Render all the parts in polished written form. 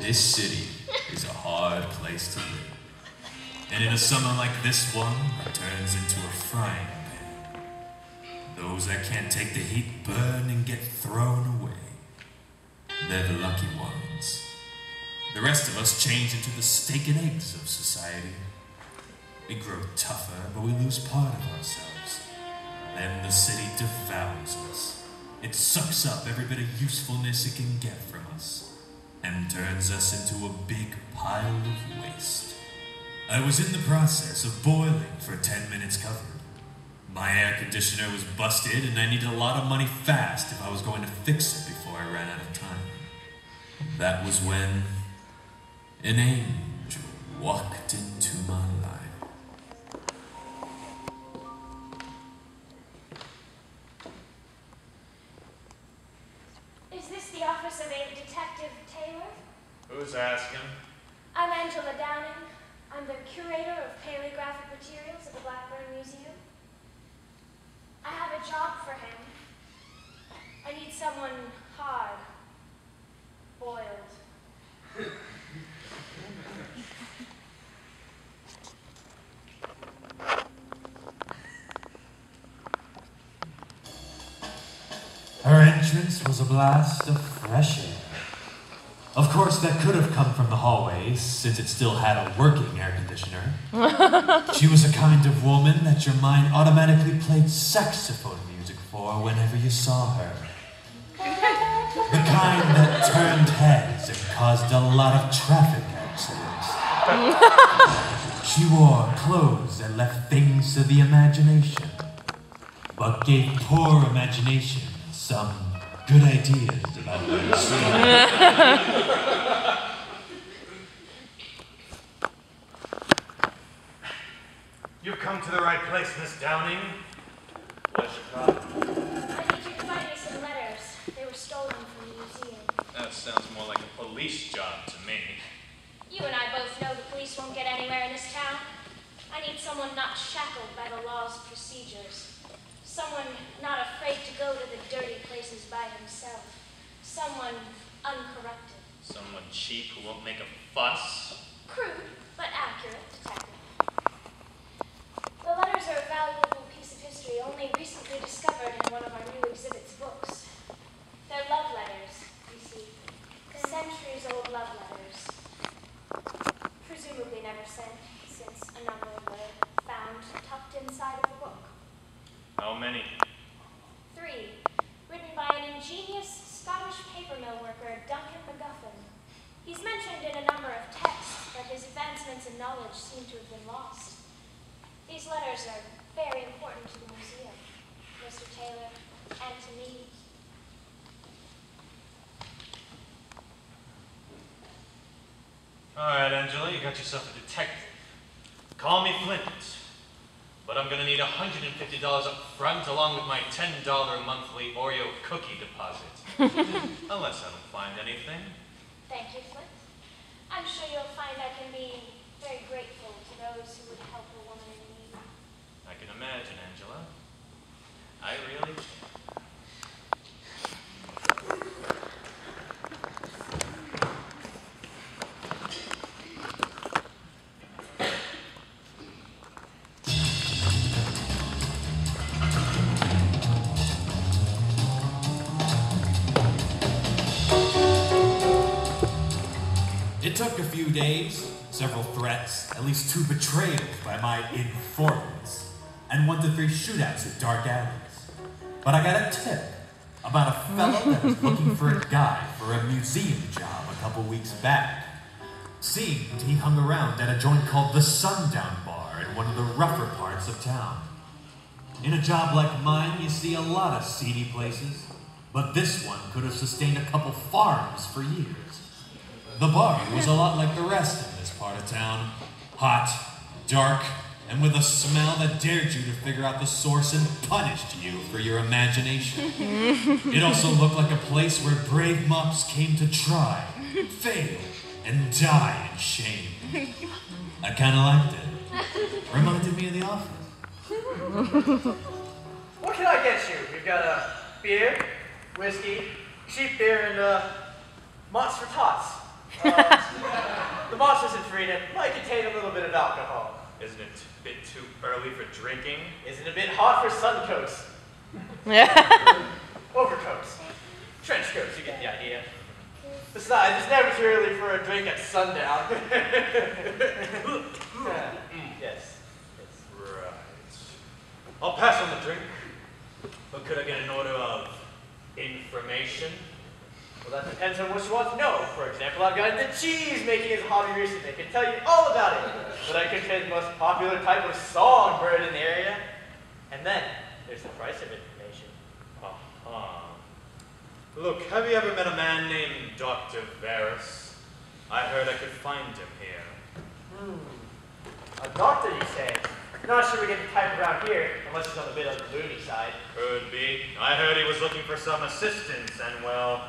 This city is a hard place to live. And in a summer like this one, it turns into a frying pan. Those that can't take the heat burn and get thrown away. They're the lucky ones. The rest of us change into the steak and eggs of society. We grow tougher, but we lose part of ourselves. Then the city devours us. It sucks up every bit of usefulness it can get from us and turns us into a big pile of waste. I was in the process of boiling for 10 minutes covered. My air conditioner was busted and I needed a lot of money fast if I was going to fix it before I ran out of time. That was when an angel walked into my life. Is this the office of a Detective Taylor? Who's asking? I'm Angela Downing. I'm the curator of paleographic materials at the Blackburn Museum. I have a job for him. I need someone hard, boiled. Her entrance was a blast of fresh air. Of course, that could have come from the hallways, since it still had a working air conditioner. She was a kind of woman that your mind automatically played saxophone music for whenever you saw her. The kind that turned heads and caused a lot of traffic accidents. She wore clothes that left things to the imagination, but gave poor imagination some good ideas about where to see. You've come to the right place, Miss Downing. What's your problem? I need you to find me some letters. They were stolen from the museum. That sounds more like a police job to me. You and I both know the police won't get anywhere in this town. I need someone not shackled by the law's procedures. Someone not afraid to go to the dirty places by himself. Someone uncorrupted. Someone cheap who won't make a fuss. Crude, but accurate, detective. The letters are a valuable piece of history only recently discovered in one of our new exhibit's books. They're love letters, you see. Centuries-old love letters. Presumably never sent, since a number were found tucked inside of the book. How many? 3, written by an ingenious Scottish paper mill worker, Duncan MacGuffin. He's mentioned in a number of texts, but his advancements in knowledge seem to have been lost. These letters are very important to the museum, Mr. Taylor, and to me. All right, Angela, you got yourself a detective. Call me Flint. But I'm going to need $150 up front, along with my $10 monthly Oreo cookie deposit. Unless I don't find anything. Thank you, Flint. I'm sure you'll find I can be very grateful to those who would help a woman in need. I can imagine, Angela. I really can. It took a few days, several threats, at least 2 betrayals by my informants, and 1 to 3 shootouts at dark alleys. But I got a tip about a fellow that was looking for a guy for for a museum job a couple weeks back. Seemed he hung around at a joint called the Sundown Bar in one of the rougher parts of town. In a job like mine, you see a lot of seedy places, but this one could have sustained a couple farms for years. The bar was a lot like the rest in this part of town. Hot, dark, and with a smell that dared you to figure out the source and punished you for your imagination. It also looked like a place where brave mops came to try, fail, and die in shame. I kinda liked it. Reminded me of The Office. What can I get you? We've got a beer, whiskey, cheap beer, and Monster Tots. The Monster isn't free and it might contain a little bit of alcohol. Isn't it a bit too early for drinking? Isn't it a bit hot for sun coats? Overcoats. Trench coats, you get the idea. Besides, it's never too early for a drink at sundown. Yes. Right. I'll pass on the drink. But could I get an order of information? Well, that depends on what you want to know. For example, I've got the cheese making his hobby recently. I can tell you all about it. But I could say the most popular type of songbird in the area. And then, there's the price of information. Look, have you ever met a man named Dr. Varus? I heard I could find him here. A doctor, you say? Not sure we get the type around here, unless he's on the bit of the loony side. Could be. I heard he was looking for some assistance, and well,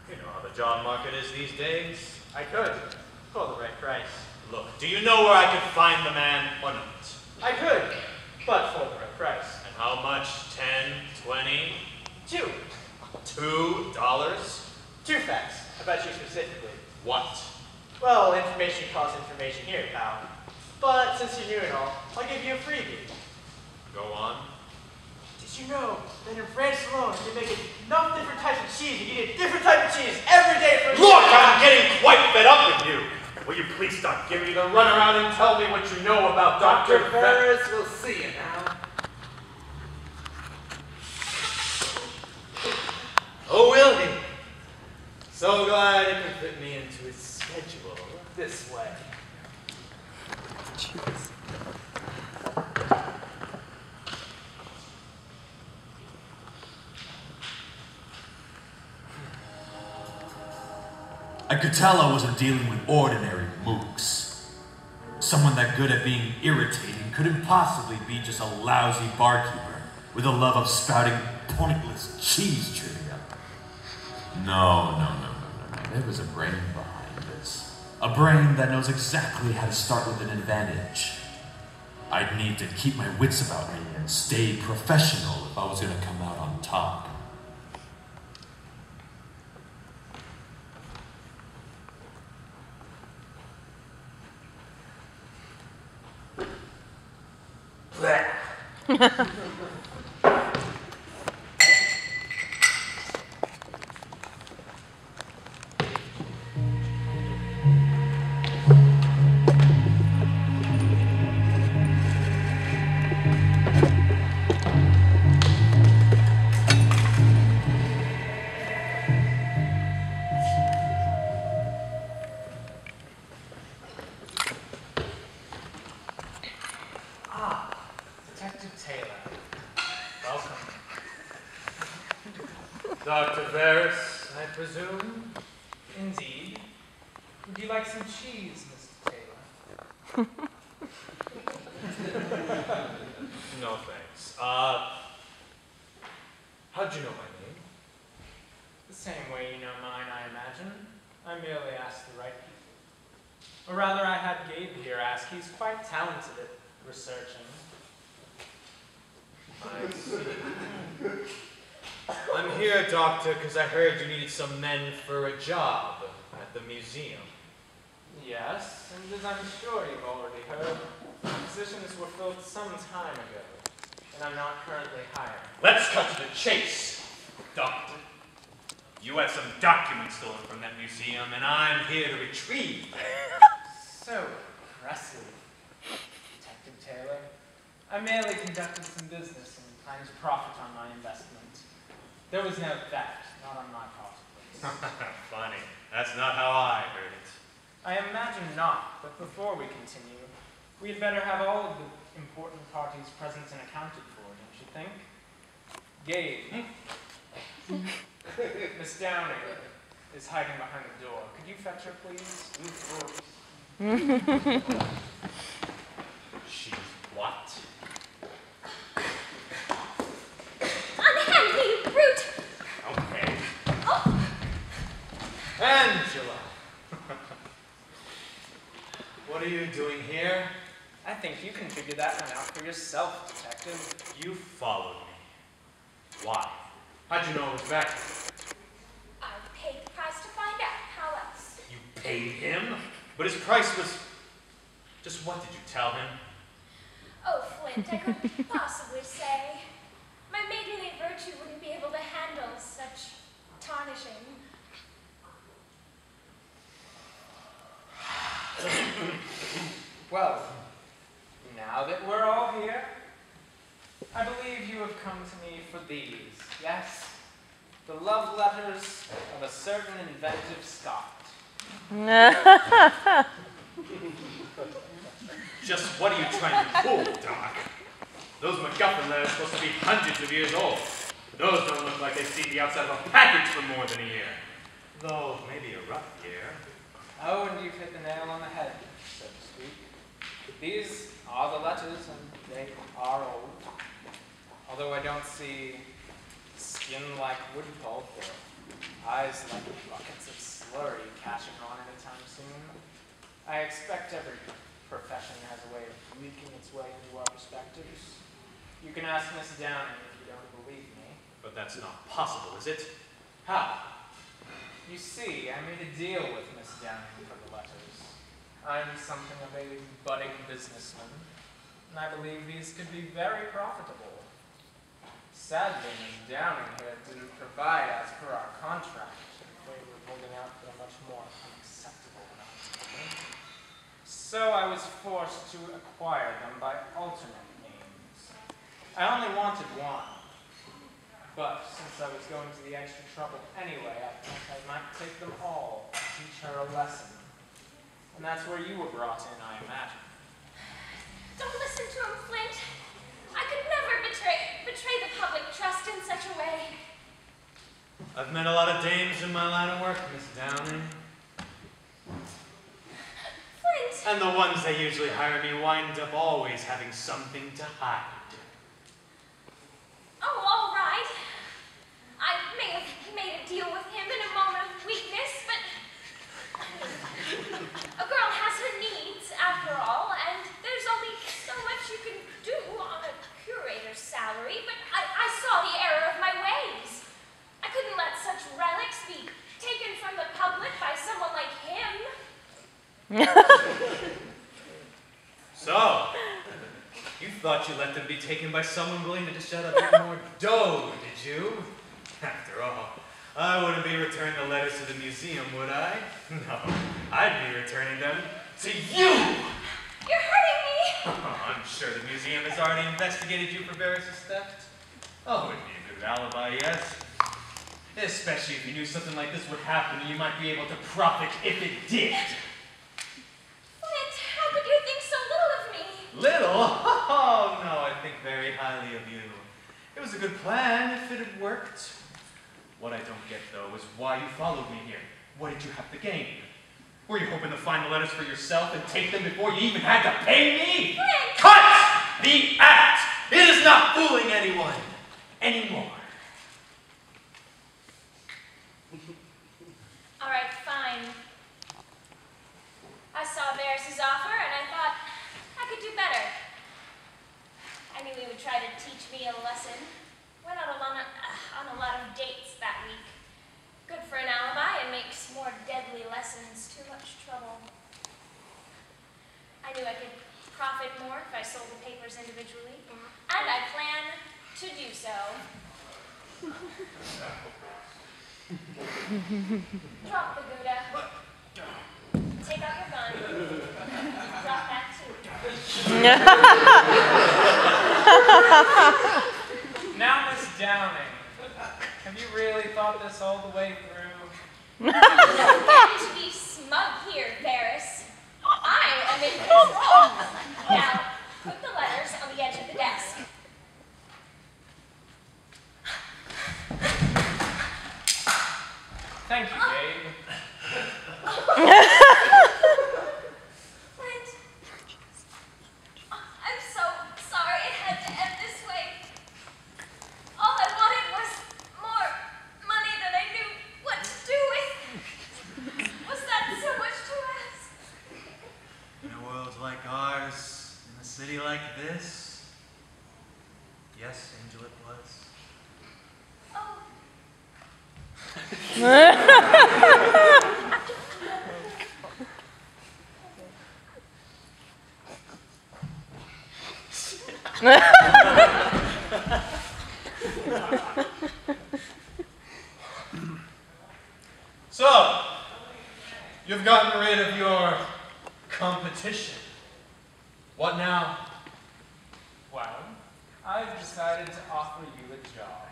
you know how the job market is these days. I could, for the right price. Look, do you know where I could find the man or not? I could, but for the right price. And how much? 10, 20, $2. $2? 2 facts, about you specifically. What? Well, information costs information here, pal. But since you're new and all, I'll give you a freebie. Go on. Did you know that in France alone, you make enough different types of cheese, you can eat a different type of cheese every day for a Look, year? I'm getting quite fed up with you. Will you please stop giving me the runaround and tell me what you know about Dr. Ferris? We'll see you now. Oh, will he? So glad he can fit me into his schedule. This way. I could tell I wasn't dealing with ordinary mooks. Someone that good at being irritating couldn't possibly be just a lousy barkeeper with a love of spouting pointless cheese trivia. No. There was a brain behind this. A brain that knows exactly how to start with an advantage. I'd need to keep my wits about me and stay professional if I was going to come out on top. Detective Taylor. Welcome. Dr. Varus, I presume? Indeed. Would you like some cheese, Mr. Taylor? No, thanks. How'd you know my name? The same way you know mine, I imagine. I merely asked the right people. Or rather, I had Gabe here ask. He's quite talented at researching. I see. I'm here, Doctor, because I heard you needed some men for a job at the museum. Yes, and as I'm sure you've already heard, positions were filled some time ago, and I'm not currently hiring. Let's cut to the chase, Doctor. You had some documents stolen from that museum, and I'm here to retrieve them. So impressive, Detective Taylor. I merely conducted some business and planned to profit on my investment. There was no theft, not on my part. Funny. That's not how I heard it. I imagine not, but before we continue, we had better have all of the important parties present and accounted for, don't you think? Gabe. Miss Downing is hiding behind the door. Could you fetch her, please? She's what? Unhand me, you brute! Okay. Oh, Angela! What are you doing here? I think you can figure that one out for yourself, Detective. You followed me. Why? How'd you know I was back here? I paid the price to find out. How else? You paid him? But his price was... Just what did you tell him? Oh, Flint, I couldn't possibly say. My maidenly virtue wouldn't be able to handle such tarnishing. Well, now that we're all here, I believe you have come to me for these, yes? The love letters of a certain inventive Scot. Just what are you trying to pull, Doc? Those MacGuffin letters are supposed to be hundreds of years old. Those don't look like they see the outside of a package for more than a year. Though, maybe a rough year. Oh, and you've hit the nail on the head, so to speak. These are the letters, and they are old. Although I don't see skin like wood pulp or eyes like buckets of slurry catching on anytime soon. I expect every profession has a way of leaking its way into our perspectives. You can ask Miss Downing if you don't believe me. But that's not possible, is it? How? You see, I made a deal with Miss Downing for the letters. I'm something of a budding businessman, and I believe these could be very profitable. Sadly, Miss Downing here didn't provide as per our contract. We were holding out for a much more unacceptable amount of money. So I was forced to acquire them by alternate means. I only wanted one. But since I was going to the extra trouble anyway, I thought I might take them all and teach her a lesson. And that's where you were brought in, I imagine. Don't listen to him, Flint. I could never betray the public trust in such a way. I've met a lot of dames in my line of work, Miss Downing. Flint! And the ones that usually hire me wind up always having something to hide. Oh, all right. I may have made a deal with him in a moment of weakness, but a girl has her needs, after all, and there's only so much you can do on a curator's salary, but I saw the error of my ways. I couldn't let such relics be taken from the public by someone like him. So, you thought you let them be taken by someone willing to dish out a bit more dough, did you? After all, I wouldn't be returning the letters to the museum, would I? No, I'd be returning them to you! You're hurting me! I'm sure the museum has already investigated you for various theft. Oh, it'd be a good alibi, yes? Especially if you knew something like this would happen and you might be able to profit if it did. Flint, how could you think so little of me? Little? Oh, no, I think very highly of you. It was a good plan if it had worked. What I don't get, though, is why you followed me here. What did you have to gain? Were you hoping to find the letters for yourself and take them before you even had to pay me? Flint! Cut the act! It is not fooling anyone anymore. All right, fine. I saw Varys's offer, and I thought I could do better. I knew he would try to teach me a lesson. Went out on a lot of dates that week. Good for an alibi and makes more deadly lessons too much trouble. I knew I could profit more if I sold the papers individually, and I plan to do so. Drop the Gouda. Take out your gun. Drop that too. Now, Miss Downing, have you really thought this all the way through? Thank you, Gabe. Flint, I'm so sorry it had to end this way. All I wanted was more money than I knew what to do with. Was that so much to ask? In a world like ours, in a city like this, yes, Angel, it was. Oh. So, you've gotten rid of your competition. What now? Well, I've decided to offer you a job.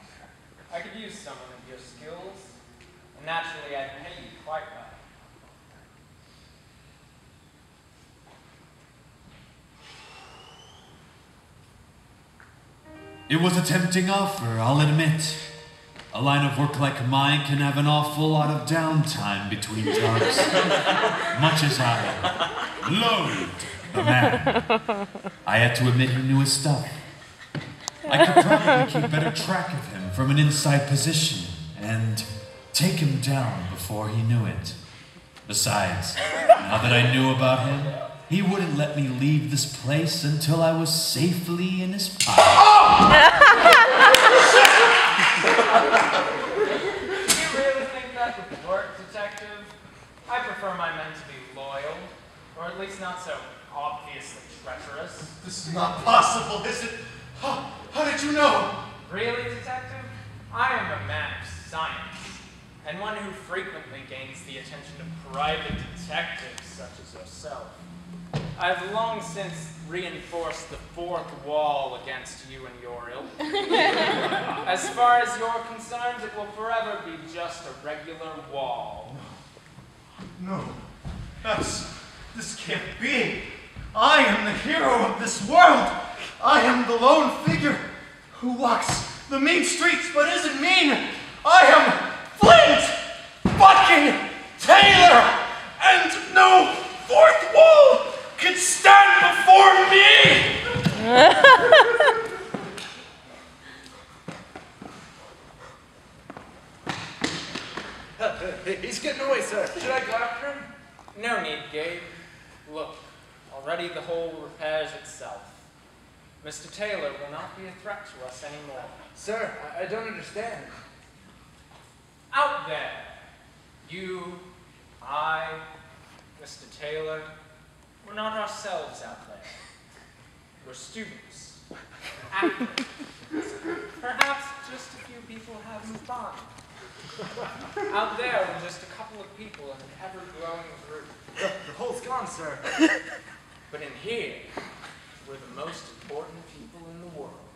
I could use someone of your skills, and naturally I'd pay you quite well. It was a tempting offer, I'll admit. A line of work like mine can have an awful lot of downtime between jobs. Much as I loathed the man, I had to admit he knew his stuff. I could probably keep better track of him from an inside position and take him down before he knew it. Besides, now that I knew about him, he wouldn't let me leave this place until I was safely in his pocket. Do you really think that would work, Detective? I prefer my men to be loyal, or at least not so obviously treacherous. This is not possible, is it? How did you know? Really, Detective? I am a man of science, and one who frequently gains the attention of private detectives such as yourself. I've long since reinforced the fourth wall against you and your ilk. As far as you're concerned, it will forever be just a regular wall. No, this can't be. I am the hero of this world. I am the lone figure who walks the mean streets but isn't mean. I am Flint fucking Taylor, and no fourth wall could stand before me! He's getting away, sir. Should I go after him? No need, Gabe. Look, already the hole repairs itself. Mr. Taylor will not be a threat to us anymore. Sir, I don't understand. Out there, you, I, Mr. Taylor, we're not ourselves out there. We're students, actors. Perhaps just a few people have moved on. Out there, we're just a couple of people in an ever-growing group. The hole's gone, sir. But in here, we're the most important people in the world.